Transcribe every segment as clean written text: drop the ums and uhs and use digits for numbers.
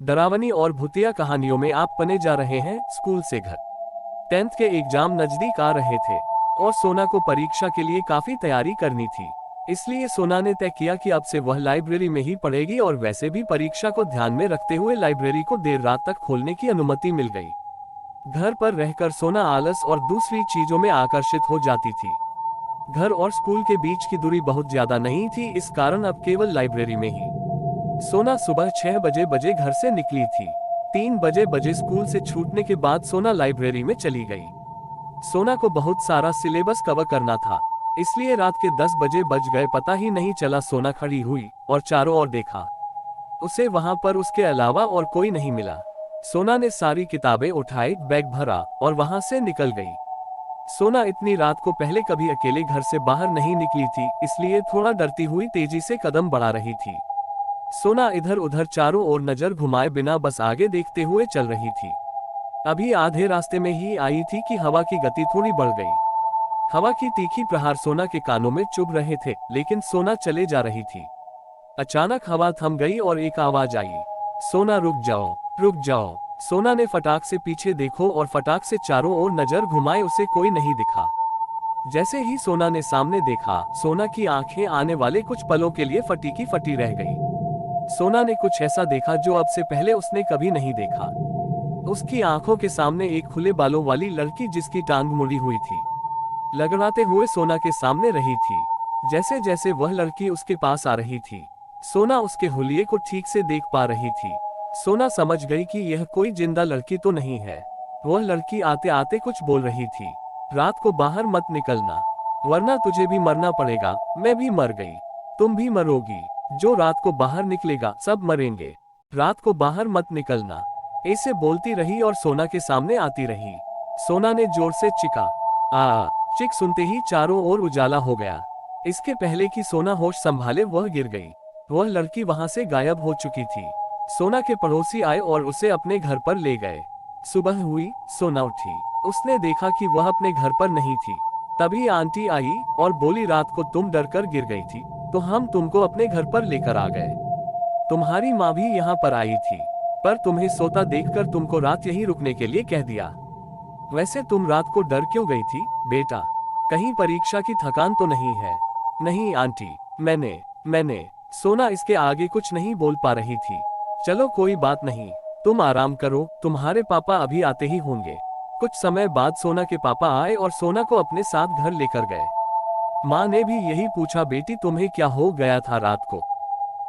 डरावनी और भूतिया कहानियों में आप पने जा रहे हैं स्कूल से घर। 10th के एग्जाम नजदीक आ रहे थे और सोना को परीक्षा के लिए काफी तैयारी करनी थी। इसलिए सोना ने तय किया कि अब से वह लाइब्रेरी में ही पढ़ेगी और वैसे भी परीक्षा को ध्यान में रखते हुए लाइब्रेरी को देर रात तक खोलने की अनुमति मिल गई। घर पर रहकर सोना आलस और दूसरी चीजों में आकर्षित हो जाती थी। घर और स्कूल के बीच की दूरी बहुत ज्यादा नहीं थी, इस कारण अब केवल लाइब्रेरी में ही सोना सुबह 6 बजे घर से निकली थी। 3 बजे स्कूल से छूटने के बाद सोना लाइब्रेरी में चली गई। सोना को बहुत सारा सिलेबस कवर करना था, इसलिए रात के 10 बजे बज गए पता ही नहीं चला। सोना खड़ी हुई और चारों ओर देखा, उसे वहां पर उसके अलावा और कोई नहीं मिला। सोना ने सारी किताबें उठाई, बैग भरा और वहां से निकल गई। सोना इतनी रात को पहले कभी अकेले घर से बाहर नहीं निकली थी, इसलिए थोड़ा डरती हुई तेजी से कदम बढ़ा रही थी। सोना इधर उधर चारों ओर नजर घुमाए बिना बस आगे देखते हुए चल रही थी। अभी आधे रास्ते में ही आई थी कि हवा की गति थोड़ी बढ़ गई। हवा की तीखी प्रहार सोना के कानों में चुभ रहे थे, लेकिन सोना चले जा रही थी। अचानक हवा थम गई और एक आवाज आई, सोना रुक जाओ, रुक जाओ। सोना ने फटाक से पीछे देखो और फटाक से चारों ओर नजर घुमाए, उसे कोई नहीं दिखा। जैसे ही सोना ने सामने देखा, सोना की आंखें आने वाले कुछ पलों के लिए फटी की फटी रह गई। सोना ने कुछ ऐसा देखा जो अब से पहले उसने कभी नहीं देखा। उसकी आंखों के सामने एक खुले बालों वाली लड़की, जिसकी टांग मुड़ी हुई थी, लगड़ाते हुए सोना के सामने रही थी। जैसे जैसे वह लड़की उसके पास आ रही थी, सोना उसके हुलिये को ठीक से देख पा रही थी। सोना समझ गई कि यह कोई जिंदा लड़की तो नहीं है। वह लड़की आते आते कुछ बोल रही थी, रात को बाहर मत निकलना, वरना तुझे भी मरना पड़ेगा। मैं भी मर गई, तुम भी मरोगी। जो रात को बाहर निकलेगा सब मरेंगे, रात को बाहर मत निकलना। ऐसे बोलती रही और सोना के सामने आती रही। सोना ने जोर से चीखा, आ। चीख सुनते ही चारों ओर उजाला हो गया। इसके पहले कि सोना होश संभाले वह गिर गई। वह लड़की वहां से गायब हो चुकी थी। सोना के पड़ोसी आए और उसे अपने घर पर ले गए। सुबह हुई, सोना उठी। उसने देखा कि वह अपने घर पर नहीं थी। तभी आंटी आई और बोली, रात को तुम डर कर गिर गई थी तो हम तुमको अपने घर पर लेकर आ गए। तुम्हारी माँ भी यहाँ पर आई थी, पर तुम्हें सोता देखकर तुमको रात यहीं रुकने के लिए कह दिया। वैसे तुम रात को डर क्यों गई थी बेटा? कहीं परीक्षा की थकान तो नहीं है? नहीं आंटी, मैंने। सोना इसके आगे कुछ नहीं बोल पा रही थी। चलो कोई बात नहीं, तुम आराम करो, तुम्हारे पापा अभी आते ही होंगे। कुछ समय बाद सोना के पापा आए और सोना को अपने साथ घर लेकर गए। माँ ने भी यही पूछा, बेटी तुम्हें क्या हो गया था रात को?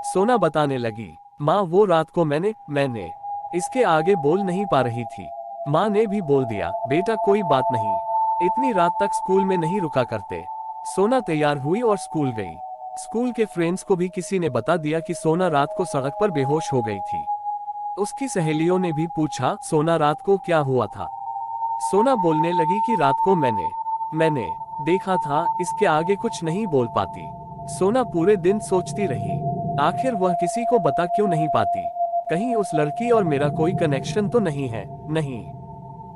सोना बताने लगी, माँ वो रात को मैंने। इसके आगे बोल नहीं पा रही थी। माँ ने भी बोल दिया, बेटा कोई बात नहीं, इतनी रात तक स्कूल में नहीं रुका करते। सोना तैयार हुई और स्कूल गई। स्कूल के फ्रेंड्स को भी किसी ने बता दिया कि सोना रात को सड़क पर बेहोश हो गई थी। उसकी सहेलियों ने भी पूछा, सोना रात को क्या हुआ था? सोना बोलने लगी कि रात को मैंने देखा था। इसके आगे कुछ नहीं बोल पाती। सोना पूरे दिन सोचती रही, आखिर वह किसी को बता क्यों नहीं पाती? कहीं उस लड़की और मेरा कोई कनेक्शन तो नहीं है?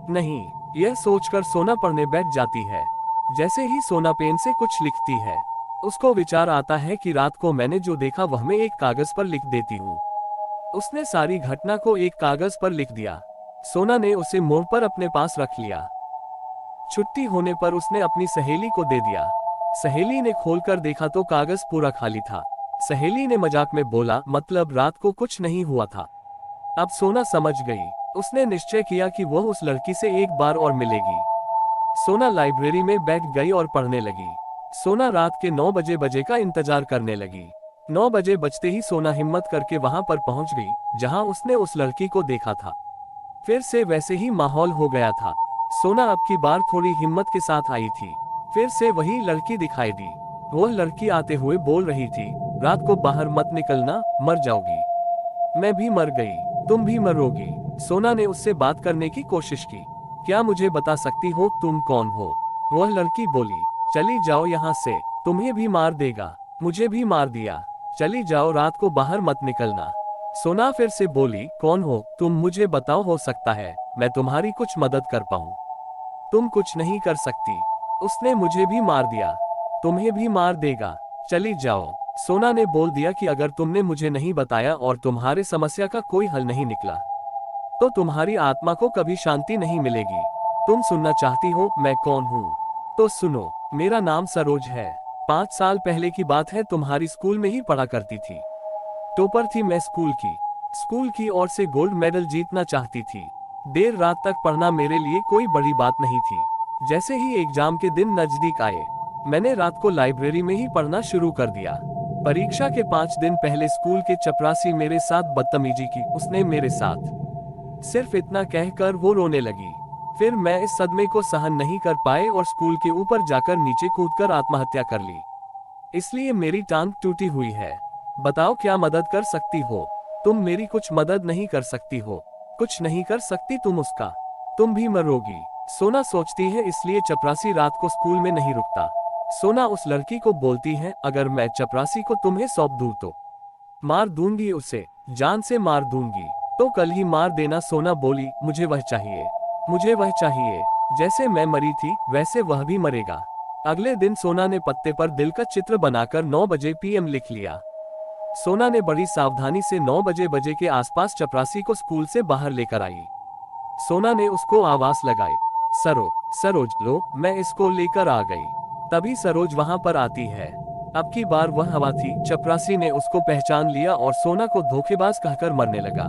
नहीं, यह सोचकर सोना पढ़ने बैठ जाती है। जैसे ही सोना पेन से कुछ लिखती है, उसको विचार आता है कि रात को मैंने जो देखा वह मैं एक कागज पर लिख देती हूँ। उसने सारी घटना को एक कागज पर लिख दिया। सोना ने उसे मोड़ पर अपने पास रख लिया। छुट्टी होने पर उसने अपनी सहेली को दे दिया। सहेली ने खोलकर देखा तो कागज पूरा खाली था। सहेली ने मजाक में बोला, मतलब रात को कुछ नहीं हुआ था। अब सोना समझ गई। उसने निश्चय किया कि वह उस लड़की से एक बार और मिलेगी। सोना लाइब्रेरी में बैठ गई और पढ़ने लगी। सोना रात के 9 बजे का इंतजार करने लगी। 9 बजे बजते ही सोना हिम्मत करके वहां पर पहुंच गई जहां उसने उस लड़की को देखा था। फिर से वैसे ही माहौल हो गया था। सोना अब की बार थोड़ी हिम्मत के साथ आई थी। फिर से वही लड़की दिखाई दी। वह लड़की आते हुए बोल रही थी, रात को बाहर मत निकलना, मर जाओगी। मैं भी मर गई, तुम भी मरोगी। सोना ने उससे बात करने की कोशिश की। क्या मुझे बता सकती हो तुम कौन हो? वह लड़की बोली, चली जाओ यहाँ से, तुम्हें भी मार देगा, मुझे भी मार दिया। चली जाओ, रात को बाहर मत निकलना। सोना फिर से बोली, कौन हो तुम, मुझे बताओ, हो सकता है मैं तुम्हारी कुछ मदद कर पाऊं। तुम कुछ नहीं कर सकती, उसने मुझे भी मार दिया, तुम्हें भी मार देगा। चली जाओ। सोना ने बोल दिया कि अगर तुमने मुझे नहीं बताया और तुम्हारे समस्या का कोई हल नहीं निकला, तो तुम्हारी आत्मा को कभी शांति नहीं मिलेगी। तुम सुनना चाहती हो मैं कौन हूँ? तो सुनो, मेरा नाम सरोज है। 5 साल पहले की बात है, तुम्हारी स्कूल में ही पढ़ा करती थी। टॉपर थी मैं स्कूल की ओर से गोल्ड मेडल जीतना चाहती थी। देर रात तक पढ़ना मेरे लिए कोई बड़ी बात नहीं थी। जैसे ही एग्जाम के दिन नजदीक आए, मैंने रात को लाइब्रेरी में ही पढ़ना शुरू कर दिया। परीक्षा के 5 दिन पहले स्कूल के चपरासी मेरे साथ बदतमीजी की। उसने मेरे साथ सिर्फ इतना कहकर वो रोने लगी। फिर मैं इस सदमे को सहन नहीं कर पाए और स्कूल के ऊपर जाकर नीचे कूदकर आत्महत्या कर ली। इसलिए मेरी टांग टूटी हुई है। बताओ क्या मदद कर सकती हो? तुम मेरी कुछ मदद नहीं कर सकती हो। कुछ नहीं कर सकती तुम उसका। तुम भी मरोगी। सोना सोचती है इसलिए चपरासी रात को स्कूल में नहीं रुकता। सोना उस लड़की को बोलती है, अगर मैं चपरासी को तुम्हें सौंप दूं तो मार दूंगी उसे, जान से मार दूंगी। तो कल ही मार देना। सोना बोली, मुझे वह चाहिए, मुझे वह चाहिए। जैसे मैं मरी थी वैसे वह भी मरेगा। अगले दिन सोना ने पत्ते पर दिल का चित्र बनाकर 9 बजे PM लिख लिया। सोना ने बड़ी सावधानी से 9 बजे के आसपास चपरासी को स्कूल से बाहर लेकर आई। सोना ने उसको आवाज लगाई, सरोज लो, मैं इसको लेकर आ गई। तभी सरोज वहां पर आती है। अब की बार वह हवा थी। चपरासी ने उसको पहचान लिया और सोना को धोखेबाज कहकर मरने लगा।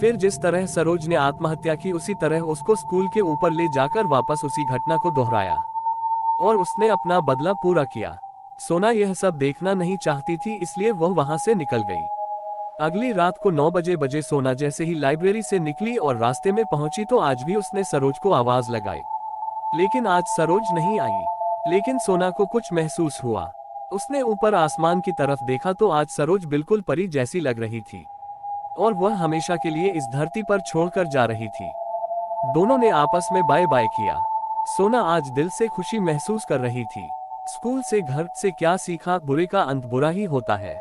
फिर जिस तरह सरोज ने आत्महत्या की, उसी तरह उसको स्कूल के ऊपर ले जाकर वापस उसी घटना को दोहराया और उसने अपना बदला पूरा किया। सोना यह सब देखना नहीं चाहती थी, इसलिए वह वहां से निकल गई। अगली रात को 9 बजे सोना जैसे ही लाइब्रेरी से निकली और रास्ते में पहुंची तो आज भी उसने सरोज को आवाज लगाई, लेकिन आज सरोज नहीं आई। लेकिन सोना को कुछ महसूस हुआ। उसने ऊपर आसमान की तरफ देखा तो आज सरोज बिल्कुल परी जैसी लग रही थी और वह हमेशा के लिए इस धरती पर छोड़कर जा रही थी। दोनों ने आपस में बाय बाय किया। सोना आज दिल से खुशी महसूस कर रही थी। स्कूल से घर से क्या सीखा? बुरे का अंत बुरा ही होता है।